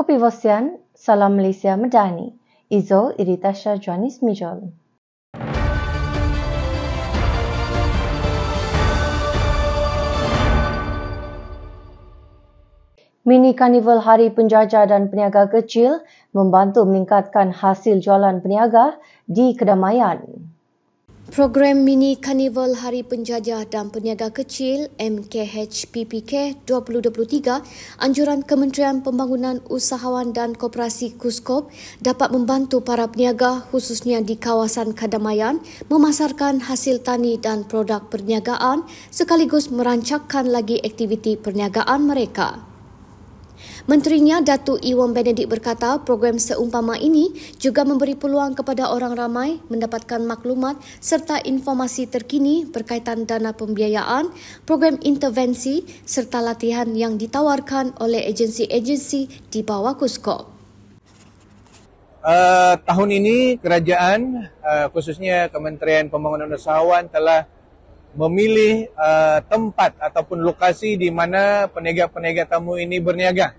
Kopi Vosian, Salam Malaysia Medani. Izo Iritasha Joanis Mijol. Mini Karnival Hari Penjajah dan Peniaga Kecil membantu meningkatkan hasil jualan peniaga di kedamaian. Program Mini Karnival Hari Penjajah dan Peniaga Kecil MKHPPK 2023, anjuran Kementerian Pembangunan Usahawan dan Koperasi KUSKOP dapat membantu para peniaga khususnya di kawasan kedamaian memasarkan hasil tani dan produk perniagaan sekaligus merancangkan lagi aktiviti perniagaan mereka. Menterinya Datuk Iwan Benedict berkata program seumpama ini juga memberi peluang kepada orang ramai mendapatkan maklumat serta informasi terkini berkaitan dana pembiayaan, program intervensi serta latihan yang ditawarkan oleh agensi-agensi di bawah KUSKOP. Tahun ini kerajaan khususnya Kementerian Pembangunan Usahawan telah memilih tempat ataupun lokasi di mana peniaga-peniaga tamu ini berniaga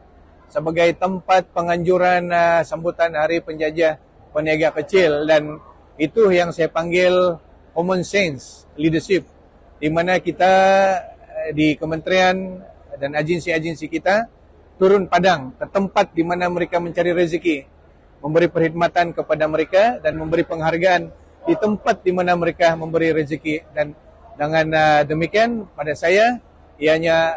sebagai tempat penganjuran sambutan Hari Penjajah Peniaga Kecil, dan itu yang saya panggil common sense leadership, di mana kita di kementerian dan agensi-agensi kita turun padang ke tempat di mana mereka mencari rezeki, memberi perkhidmatan kepada mereka dan memberi penghargaan di tempat di mana mereka memberi rezeki, dan dengan demikian pada saya ianya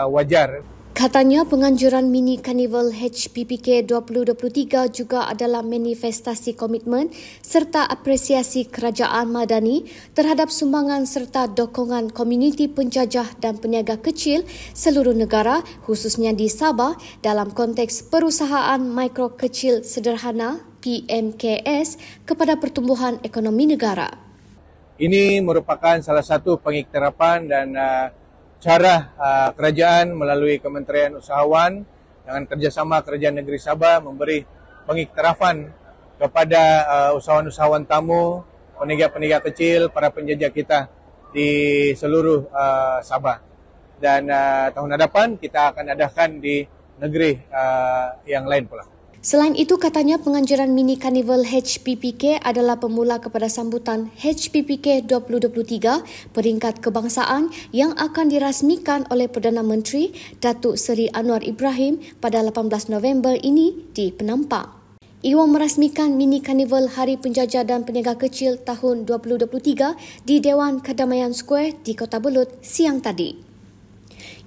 wajar. Katanya penganjuran Mini Karnival HPPK 2023 juga adalah manifestasi komitmen serta apresiasi kerajaan Madani terhadap sumbangan serta dokongan komuniti penjajah dan peniaga kecil seluruh negara khususnya di Sabah dalam konteks perusahaan mikro kecil sederhana PMKS kepada pertumbuhan ekonomi negara. Ini merupakan salah satu pengiktirapan dan cara kerajaan melalui Kementerian Usahawan dengan kerjasama Kerajaan Negeri Sabah memberi pengiktirafan kepada usahawan-usahawan tamu, peniaga-peniaga kecil, para penjajah kita di seluruh Sabah. Dan tahun hadapan kita akan adakan di negeri yang lain pula. Selain itu, katanya penganjuran Mini Karnival HPPK adalah pemula kepada sambutan HPPK 2023 peringkat kebangsaan yang akan dirasmikan oleh Perdana Menteri Datuk Seri Anwar Ibrahim pada 18 November ini di Penampang. Iwan merasmikan Mini Karnival Hari Penjajah dan Peniaga Kecil tahun 2023 di Dewan Kedamaian Square di Kota Belud siang tadi.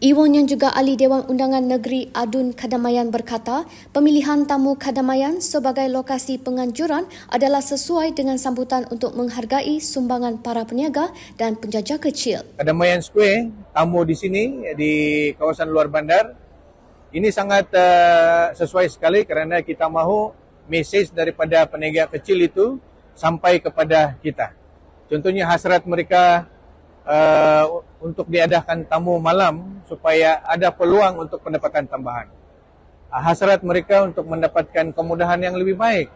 Iwan yang juga ahli Dewan Undangan Negeri Adun Kedamaian berkata, pemilihan tamu Kedamaian sebagai lokasi penganjuran adalah sesuai dengan sambutan untuk menghargai sumbangan para peniaga dan penjajah kecil. Kedamaian Square, tamu di sini di kawasan luar bandar, ini sangat sesuai sekali kerana kita mahu mesej daripada peniaga kecil itu sampai kepada kita. Contohnya hasrat mereka untuk diadakan tamu malam supaya ada peluang untuk pendapatan tambahan. Hasrat mereka untuk mendapatkan kemudahan yang lebih baik.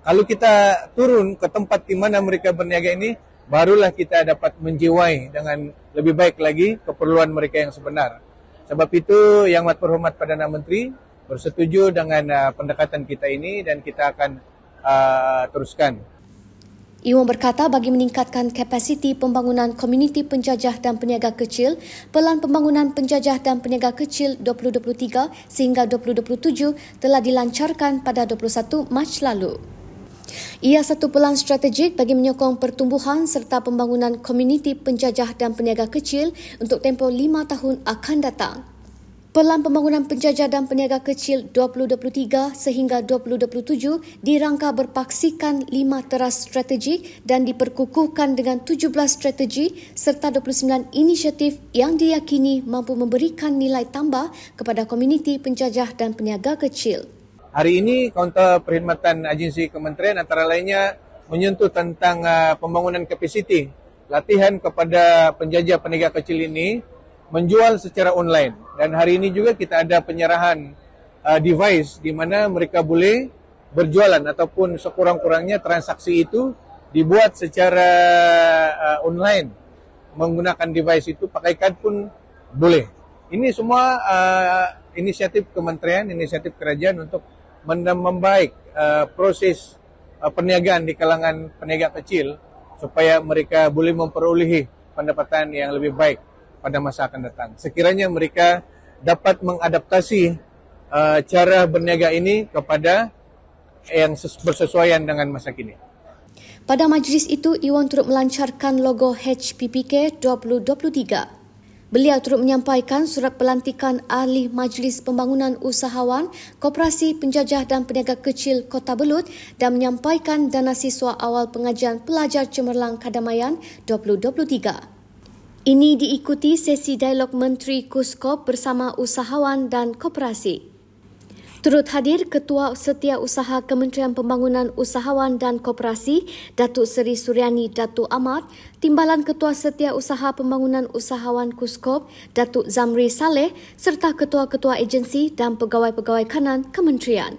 Kalau kita turun ke tempat di mana mereka berniaga ini, barulah kita dapat menjiwai dengan lebih baik lagi keperluan mereka yang sebenar. Sebab itu Yang Amat Berhormat Perdana Menteri bersetuju dengan pendekatan kita ini dan kita akan teruskan. Iwan berkata bagi meningkatkan kapasiti pembangunan komuniti penjajah dan peniaga kecil, Pelan Pembangunan Penjajah dan Peniaga Kecil 2023 sehingga 2027 telah dilancarkan pada 21 Mac lalu. Ia satu pelan strategik bagi menyokong pertumbuhan serta pembangunan komuniti penjajah dan peniaga kecil untuk tempoh 5 tahun akan datang. Pelan Pembangunan Penjajah dan Peniaga Kecil 2023 sehingga 2027 dirangka berpaksikan 5 teras strategik dan diperkukuhkan dengan 17 strategi serta 29 inisiatif yang diyakini mampu memberikan nilai tambah kepada komuniti penjajah dan peniaga kecil. Hari ini kaunter perkhidmatan agensi kementerian antara lainnya menyentuh tentang pembangunan kapasiti, latihan kepada penjajah peniaga kecil ini menjual secara online, dan hari ini juga kita ada penyerahan device di mana mereka boleh berjualan ataupun sekurang-kurangnya transaksi itu dibuat secara online menggunakan device itu, pakai kad pun boleh. Ini semua inisiatif kementerian, inisiatif kerajaan untuk membaik proses perniagaan di kalangan peniaga kecil supaya mereka boleh memperolehi pendapatan yang lebih baik pada masa akan datang. Sekiranya mereka dapat mengadaptasi cara berniaga ini kepada yang bersesuaian dengan masa kini. Pada majlis itu, Iwan turut melancarkan logo HPPK 2023. Beliau turut menyampaikan surat pelantikan Ahli Majlis Pembangunan Usahawan, Koperasi Penjajah dan Peniaga Kecil Kota Belud dan menyampaikan dana siswa awal pengajian pelajar cemerlang Kadamaian 2023. Ini diikuti sesi dialog Menteri Kuskop bersama usahawan dan koperasi. Turut hadir Ketua Setiausaha Kementerian Pembangunan Usahawan dan Koperasi, Datuk Seri Suryani Datuk Ahmad, Timbalan Ketua Setiausaha Pembangunan Usahawan Kuskop, Datuk Zamri Saleh, serta ketua-ketua agensi dan pegawai-pegawai kanan kementerian.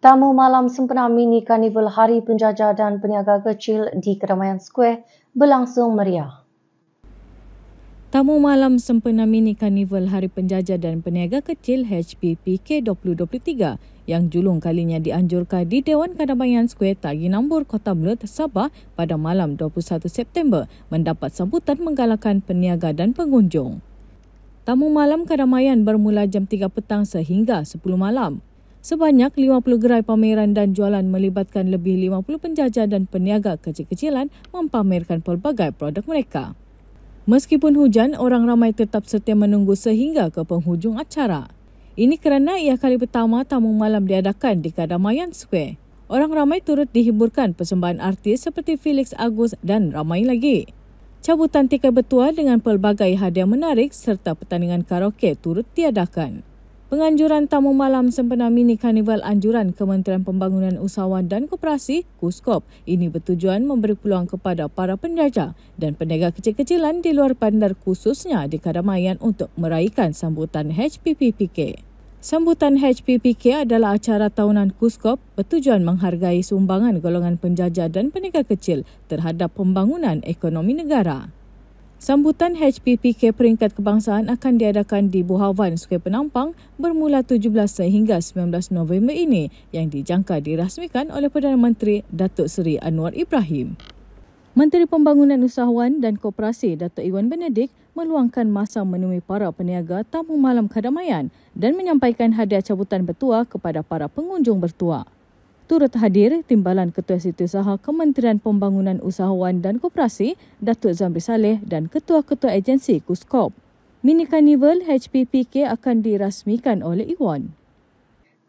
Tamu malam sempena mini Karnival Hari Penjajah dan Peniaga Kecil di Kedamaian Square berlangsung meriah. Tamu malam sempena mini Karnival Hari Penjajah dan Peniaga Kecil HPPK 2023 yang julung kalinya dianjurkan di Dewan Kadamaian Square Tagi Nambur, Kota Belud, Sabah pada malam 21 September mendapat sambutan menggalakkan peniaga dan pengunjung. Tamu malam Kadamaian bermula jam 3 petang sehingga 10 malam. Sebanyak 50 gerai pameran dan jualan melibatkan lebih 50 penjajah dan peniaga kecil-kecilan mempamerkan pelbagai produk mereka. Meskipun hujan, orang ramai tetap setia menunggu sehingga ke penghujung acara. Ini kerana ia kali pertama tamu malam diadakan di Kadamaian Square. Orang ramai turut dihiburkan persembahan artis seperti Felix Agus dan ramai lagi. Cabutan tikai bertuah dengan pelbagai hadiah menarik serta pertandingan karaoke turut diadakan. Penganjuran tamu malam sempena mini Karnival Anjuran Kementerian Pembangunan Usahawan dan Koperasi, Kuskop, ini bertujuan memberi peluang kepada para penjajah dan peniaga kecil-kecilan di luar bandar khususnya di Kadamaian untuk meraihkan sambutan HPPK. Sambutan HPPK adalah acara tahunan Kuskop bertujuan menghargai sumbangan golongan penjajah dan peniaga kecil terhadap pembangunan ekonomi negara. Sambutan HPPK peringkat kebangsaan akan diadakan di Buhavan Square Penampang bermula 17 sehingga 19 November ini yang dijangka dirasmikan oleh Perdana Menteri Datuk Seri Anwar Ibrahim. Menteri Pembangunan Usahawan dan Koperasi Datuk Iwan Benedik meluangkan masa menemui para peniaga tamu malam Kadamaian dan menyampaikan hadiah cabutan bertuah kepada para pengunjung bertuah. Turut hadir Timbalan Ketua Setiausaha Kementerian Pembangunan Usahawan dan Koperasi, Datuk Zamri Saleh dan ketua-ketua agensi Kuskop. Mini Karnival HPPK akan dirasmikan oleh Iwan.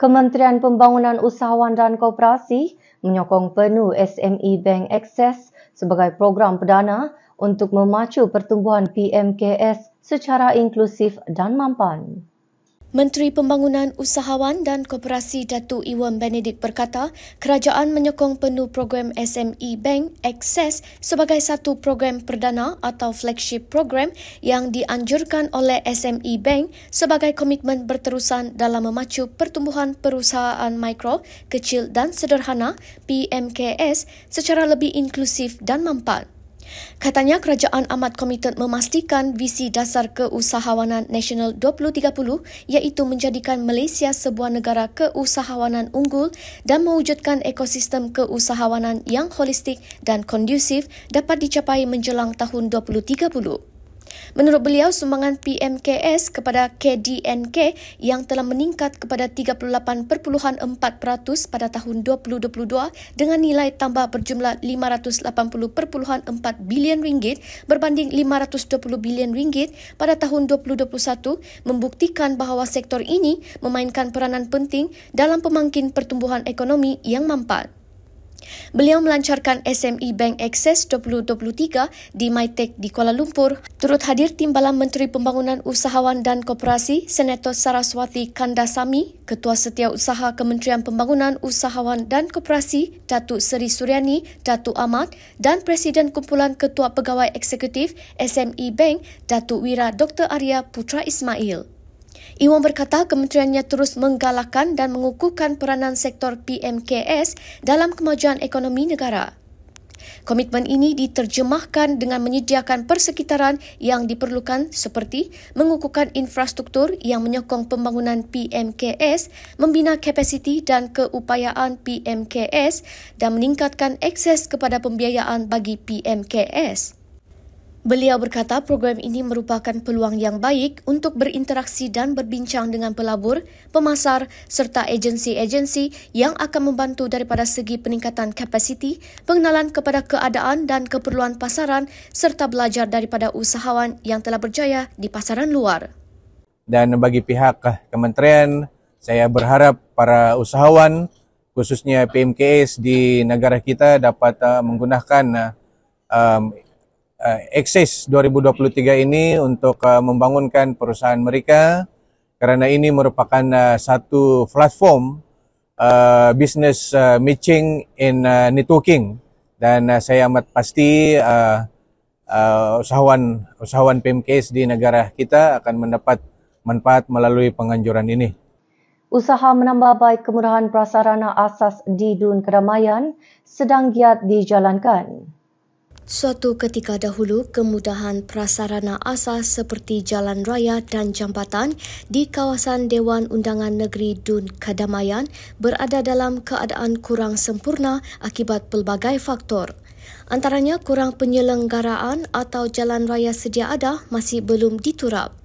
Kementerian Pembangunan Usahawan dan Koperasi menyokong penuh SME Bank Access sebagai program perdana untuk memacu pertumbuhan PMKS secara inklusif dan mampan. Menteri Pembangunan Usahawan dan Koperasi Datuk Iwan Benedik berkata, kerajaan menyokong penuh program SME Bank Access sebagai satu program perdana atau flagship program yang dianjurkan oleh SME Bank sebagai komitmen berterusan dalam memacu pertumbuhan perusahaan mikro, kecil dan sederhana PMKS secara lebih inklusif dan mampan. Katanya kerajaan amat komited memastikan visi dasar keusahawanan nasional 2030 iaitu menjadikan Malaysia sebuah negara keusahawanan unggul dan mewujudkan ekosistem keusahawanan yang holistik dan kondusif dapat dicapai menjelang tahun 2030. Menurut beliau, sumbangan PMKS kepada KDNK yang telah meningkat kepada 38.4% pada tahun 2022 dengan nilai tambah berjumlah 580.4 bilion ringgit berbanding 520 bilion ringgit pada tahun 2021 membuktikan bahawa sektor ini memainkan peranan penting dalam pemangkin pertumbuhan ekonomi yang mampan. Beliau melancarkan SME Bank Access 2023 di MyTech di Kuala Lumpur. Turut hadir Timbalan Menteri Pembangunan Usahawan dan Koperasi, Senator Saraswati Kandasamy, Ketua Setiausaha Kementerian Pembangunan Usahawan dan Koperasi, Datuk Seri Suryani Datuk Ahmad dan Presiden Kumpulan Ketua Pegawai Eksekutif SME Bank, Datuk Wira Dr. Arya Putra Ismail. Iwan berkata kementeriannya terus menggalakkan dan mengukuhkan peranan sektor PMKS dalam kemajuan ekonomi negara. Komitmen ini diterjemahkan dengan menyediakan persekitaran yang diperlukan seperti mengukuhkan infrastruktur yang menyokong pembangunan PMKS, membina kapasiti dan keupayaan PMKS dan meningkatkan akses kepada pembiayaan bagi PMKS. Beliau berkata program ini merupakan peluang yang baik untuk berinteraksi dan berbincang dengan pelabur, pemasar serta agensi-agensi yang akan membantu daripada segi peningkatan kapasiti, pengenalan kepada keadaan dan keperluan pasaran serta belajar daripada usahawan yang telah berjaya di pasaran luar. Dan bagi pihak kementerian, saya berharap para usahawan, khususnya PMKS di negara kita dapat menggunakan Akses 2023 ini untuk membangunkan perusahaan mereka kerana ini merupakan satu platform business matching and networking, dan saya amat pasti usahawan PMKS di negara kita akan mendapat manfaat melalui penganjuran ini. Usaha menambah baik kemudahan prasarana asas di Dun Kedamaian sedang giat dijalankan. Suatu ketika dahulu, kemudahan prasarana asas seperti jalan raya dan jambatan di kawasan Dewan Undangan Negeri Dun Kedamaian berada dalam keadaan kurang sempurna akibat pelbagai faktor. Antaranya kurang penyelenggaraan atau jalan raya sedia ada masih belum diturap.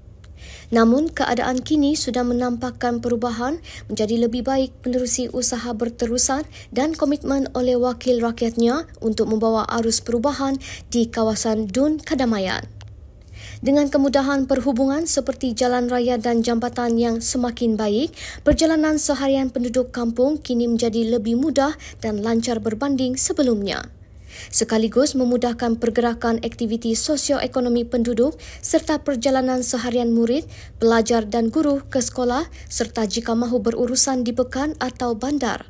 Namun, keadaan kini sudah menampakkan perubahan menjadi lebih baik menerusi usaha berterusan dan komitmen oleh wakil rakyatnya untuk membawa arus perubahan di kawasan Dun Kedamaian. Dengan kemudahan perhubungan seperti jalan raya dan jambatan yang semakin baik, perjalanan seharian penduduk kampung kini menjadi lebih mudah dan lancar berbanding sebelumnya. Sekaligus memudahkan pergerakan aktiviti sosioekonomi penduduk serta perjalanan seharian murid, pelajar dan guru ke sekolah serta jika mahu berurusan di pekan atau bandar.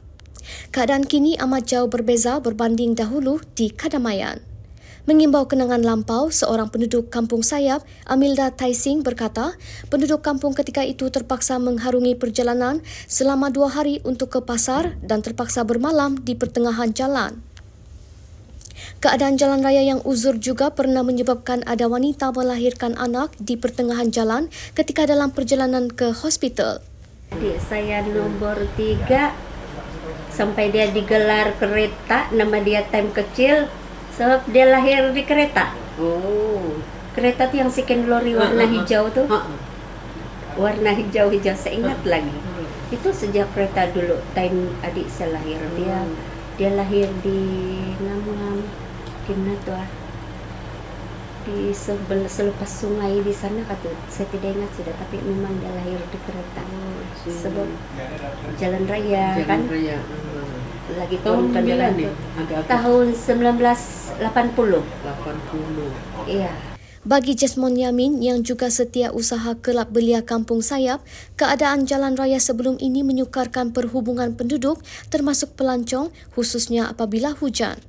Keadaan kini amat jauh berbeza berbanding dahulu di Kedamaian. Mengimbau kenangan lampau, seorang penduduk Kampung Sayap, Amilda Taising berkata, penduduk kampung ketika itu terpaksa mengharungi perjalanan selama 2 hari untuk ke pasar dan terpaksa bermalam di pertengahan jalan. Keadaan jalan raya yang uzur juga pernah menyebabkan ada wanita melahirkan anak di pertengahan jalan ketika dalam perjalanan ke hospital. Adik saya nomor 3 sampai dia digelar kereta, nama dia Time Kecil sebab dia lahir di kereta. Oh. Kereta tuh yang second lorry warna hijau tuh. Warna hijau-hijau, saya ingat lagi. Itu sejak kereta dulu Time adik saya lahir. Dia lahir di nama gimana tuh di selepas sungai di sana kata saya tidak ingat sudah, tapi memang dia lahir di kereta sebab jalan raya kan lagi tahun berapa tahun 1980. Iya. Bagi Jasmond Yamin yang juga setia usaha kelab belia Kampung Sayap, keadaan jalan raya sebelum ini menyukarkan perhubungan penduduk termasuk pelancong khususnya apabila hujan.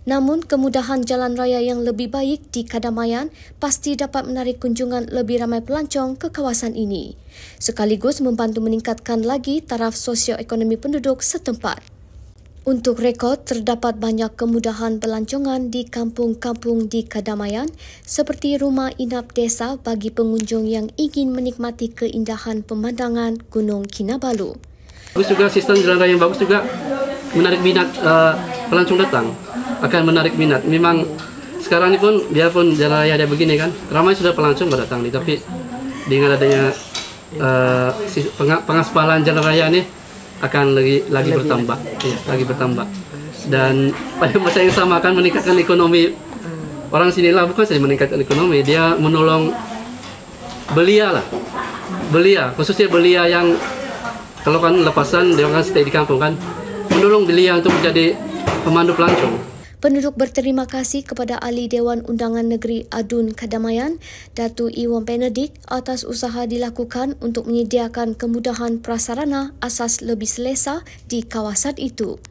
Namun, kemudahan jalan raya yang lebih baik di Kedamaian pasti dapat menarik kunjungan lebih ramai pelancong ke kawasan ini, sekaligus membantu meningkatkan lagi taraf sosioekonomi penduduk setempat. Untuk rekod, terdapat banyak kemudahan pelancongan di kampung-kampung di Kedamaian seperti rumah inap desa bagi pengunjung yang ingin menikmati keindahan pemandangan Gunung Kinabalu. Bagus juga sistem jalan raya yang bagus juga menarik minat pelancong datang. Akan menarik minat. Memang sekarang ini pun biarpun jalan raya ada begini kan, ramai sudah pelancong datang nih, tapi dengan adanya pengaspalan jalan raya ini akan lagi bertambah, ya, lagi bertambah. Dan pada masa yang sama akan meningkatkan ekonomi orang sinilah, bukan saja meningkatkan ekonomi, dia menolong belia lah, belia, khususnya belia yang kalau kan lepasan dia akan stay di kampung kan, menolong belia untuk menjadi pemandu pelancong. Penduduk berterima kasih kepada Ahli Dewan Undangan Negeri Dun Kedamaian, Datu Iwan Benedik atas usaha dilakukan untuk menyediakan kemudahan prasarana asas lebih selesa di kawasan itu.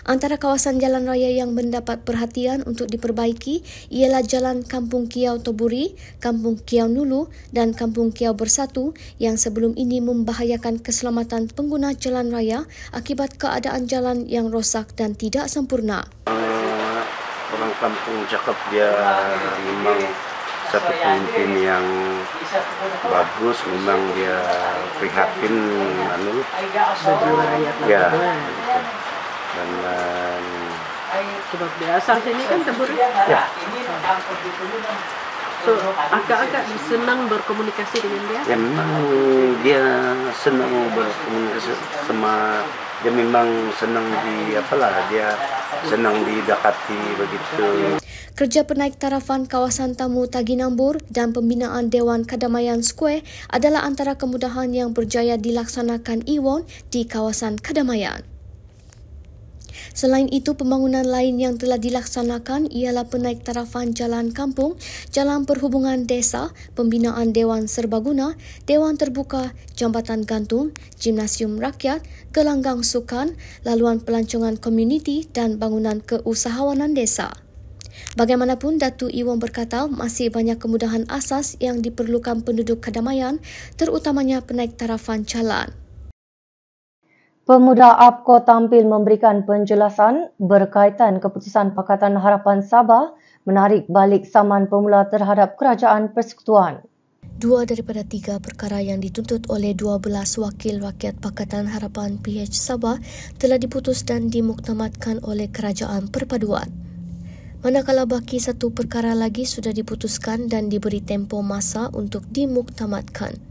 Antara kawasan jalan raya yang mendapat perhatian untuk diperbaiki ialah Jalan Kampung Kiau Toburi, Kampung Kiau Nulu dan Kampung Kiau Bersatu yang sebelum ini membahayakan keselamatan pengguna jalan raya akibat keadaan jalan yang rosak dan tidak sempurna. orang kampung cakap dia memang satu pemimpin yang bagus, memang dia prihatin ya. Dan sebab biasa sini kan tempur. Ya. So agak-agak senang berkomunikasi dengan dia. Ya memang dia senang berkomunikasi sama, dia memang senang dia senang didekati begitu. Kerja penaik tarafan kawasan tamu Taginambur dan pembinaan Dewan Kadamaian Square adalah antara kemudahan yang berjaya dilaksanakan Iwon di kawasan Kadamaian. Selain itu, pembangunan lain yang telah dilaksanakan ialah penaik tarafan jalan kampung, jalan perhubungan desa, pembinaan Dewan Serbaguna, Dewan Terbuka, Jambatan Gantung, Gimnasium Rakyat, gelanggang sukan, laluan pelancongan komuniti dan bangunan keusahawanan desa. Bagaimanapun, Datuk Iwon berkata masih banyak kemudahan asas yang diperlukan penduduk Kadamaian, terutamanya penaik tarafan jalan. Pemuda APKO tampil memberikan penjelasan berkaitan keputusan Pakatan Harapan Sabah menarik balik saman pemula terhadap Kerajaan Persekutuan. 2 daripada 3 perkara yang dituntut oleh 12 wakil rakyat Pakatan Harapan PH Sabah telah diputus dan dimuktamadkan oleh Kerajaan Perpaduan. Manakala baki 1 perkara lagi sudah diputuskan dan diberi tempoh masa untuk dimuktamadkan.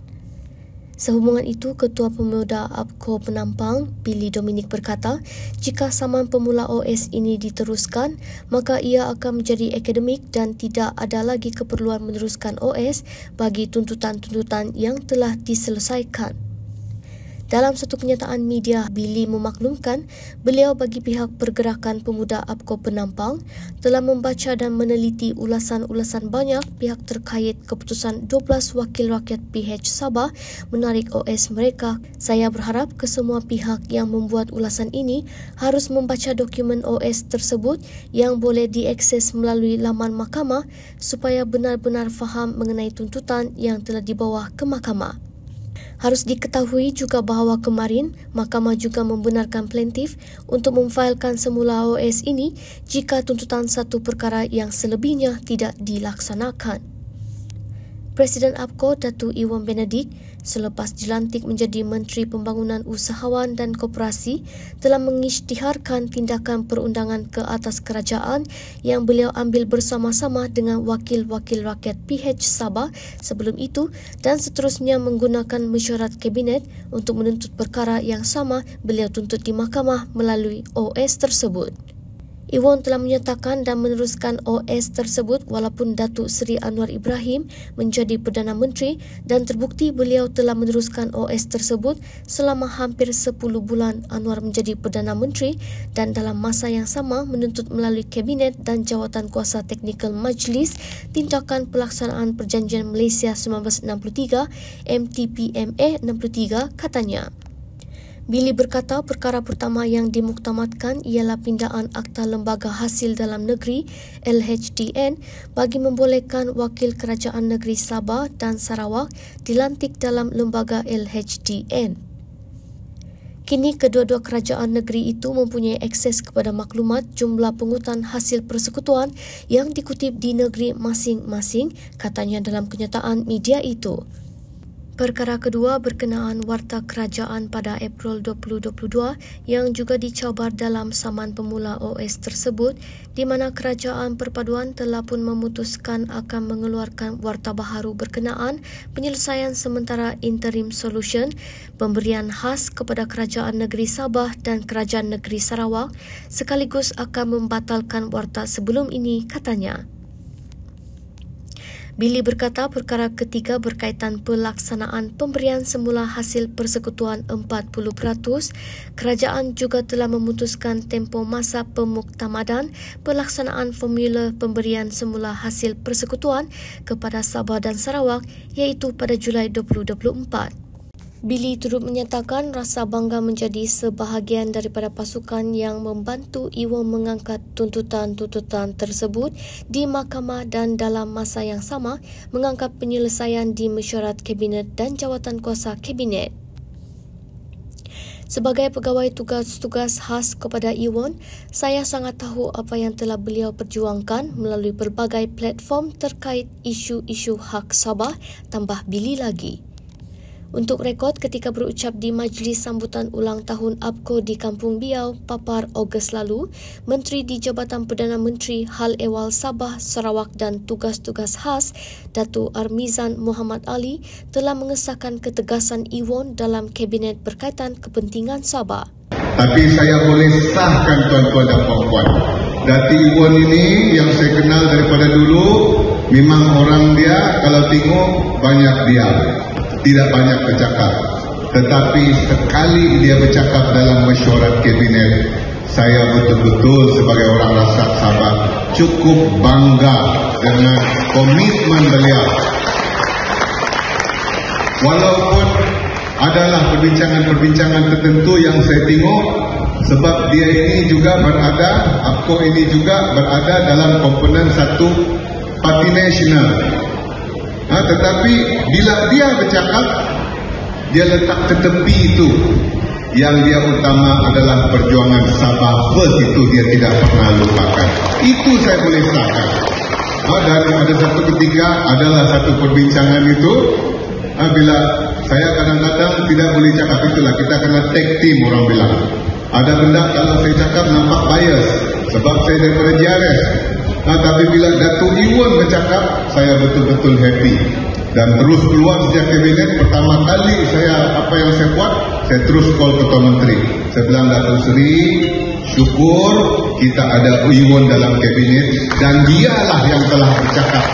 Sehubungan itu, Ketua Pemuda APKO Penampang, Billy Dominic berkata, jika saman pemula OS ini diteruskan, maka ia akan menjadi akademik dan tidak ada lagi keperluan meneruskan OS bagi tuntutan-tuntutan yang telah diselesaikan. Dalam satu kenyataan media, Billy memaklumkan beliau bagi pihak Pergerakan Pemuda APKO Penampang telah membaca dan meneliti ulasan-ulasan banyak pihak terkait keputusan 12 wakil rakyat PH Sabah menarik OS mereka. Saya berharap kesemua pihak yang membuat ulasan ini harus membaca dokumen OS tersebut yang boleh diakses melalui laman mahkamah supaya benar-benar faham mengenai tuntutan yang telah dibawa ke mahkamah. Harus diketahui juga bahawa kemarin, mahkamah juga membenarkan plaintiff untuk memfailkan semula OS ini jika tuntutan 1 perkara yang selebihnya tidak dilaksanakan. Presiden APKO Datuk Iwan Benedict selepas dilantik menjadi Menteri Pembangunan Usahawan dan Koperasi telah mengisytiharkan tindakan perundangan ke atas kerajaan yang beliau ambil bersama-sama dengan wakil-wakil rakyat PH Sabah sebelum itu dan seterusnya menggunakan mesyuarat kabinet untuk menuntut perkara yang sama beliau tuntut di mahkamah melalui OS tersebut. Iwan telah menyatakan dan meneruskan OS tersebut walaupun Datuk Seri Anwar Ibrahim menjadi Perdana Menteri dan terbukti beliau telah meneruskan OS tersebut selama hampir 10 bulan Anwar menjadi Perdana Menteri dan dalam masa yang sama menuntut melalui Kabinet dan Jawatan Kuasa Teknikal Majlis Tindakan Pelaksanaan Perjanjian Malaysia 1963 MTPMA 63 katanya. Billy berkata perkara pertama yang dimuktamadkan ialah pindaan Akta Lembaga Hasil Dalam Negeri LHDN bagi membolehkan Wakil Kerajaan Negeri Sabah dan Sarawak dilantik dalam lembaga LHDN. Kini kedua-dua kerajaan negeri itu mempunyai akses kepada maklumat jumlah pungutan hasil persekutuan yang dikutip di negeri masing-masing, katanya dalam kenyataan media itu. Perkara kedua berkenaan Warta Kerajaan pada April 2022 yang juga dicabar dalam saman pemula OS tersebut di mana Kerajaan Perpaduan telah pun memutuskan akan mengeluarkan warta baharu berkenaan penyelesaian sementara interim solution pemberian khas kepada Kerajaan Negeri Sabah dan Kerajaan Negeri Sarawak sekaligus akan membatalkan warta sebelum ini, katanya. Billy berkata perkara ketiga berkaitan pelaksanaan pemberian semula hasil persekutuan 40%. Kerajaan juga telah memutuskan tempoh masa pemuktamadan pelaksanaan formula pemberian semula hasil persekutuan kepada Sabah dan Sarawak iaitu pada Julai 2024. Billy turut menyatakan rasa bangga menjadi sebahagian daripada pasukan yang membantu Iwan mengangkat tuntutan-tuntutan tersebut di mahkamah dan dalam masa yang sama mengangkat penyelesaian di mesyuarat kabinet dan jawatan kuasa kabinet. Sebagai pegawai tugas-tugas khas kepada Iwan, saya sangat tahu apa yang telah beliau perjuangkan melalui berbagai platform terkait isu-isu hak Sabah, tambah Billy lagi. Untuk rekod, ketika berucap di majlis sambutan ulang tahun APCO di Kampung Biau, Papar Ogos lalu, Menteri di Jabatan Perdana Menteri Hal Ehwal Sabah, Sarawak dan Tugas-Tugas Khas, Datuk Armizan Muhammad Ali, telah mengesahkan ketegasan Iwan dalam Kabinet berkaitan kepentingan Sabah. Tapi saya boleh sahkan tuan-tuan dan puan-puan, Datuk Iwan ini yang saya kenal daripada dulu, memang orang dia kalau tengok banyak diam, tidak banyak bercakap. Tetapi sekali dia bercakap dalam mesyuarat kabinet, saya betul-betul sebagai orang rakyat Sabah cukup bangga dengan komitmen beliau. Walaupun adalah perbincangan-perbincangan tertentu yang saya tengok, sebab dia ini juga berada, APCO ini juga berada dalam komponen satu parti nasional. Tetapi bila dia bercakap, dia letak ke tepi itu. Yang dia utama adalah perjuangan Sabah first, itu dia tidak pernah lupakan. Itu saya boleh sahkan. Dan ada satu ketika adalah satu perbincangan itu, bila saya kadang-kadang tidak boleh cakap itulah, kita kena tag team orang bilang. Ada benda kalau saya cakap nampak bias, sebab saya daripada JRS. Tapi bila Datuk Iwan bercakap, saya betul-betul happy. Dan terus keluar sejak kabinet, pertama kali apa yang saya buat, saya terus call Ketua Menteri. Saya bilang, Datuk Seri, syukur kita ada Iwan dalam kabinet dan dialah yang telah bercakap.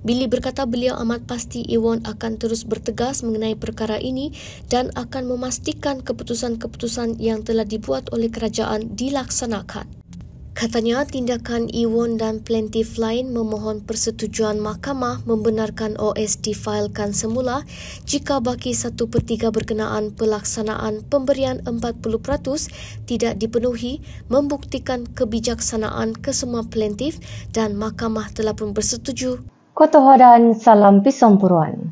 Billy berkata beliau amat pasti Iwan akan terus bertegas mengenai perkara ini dan akan memastikan keputusan-keputusan yang telah dibuat oleh kerajaan dilaksanakan. Katanya tindakan Iwan dan plaintiff lain memohon persetujuan mahkamah membenarkan OS difailkan semula jika baki 1/3 berkenaan pelaksanaan pemberian 40% tidak dipenuhi, membuktikan kebijaksanaan kesemua plaintiff dan mahkamah telah pun bersetuju. Kotohodan salam Pisang Puruan.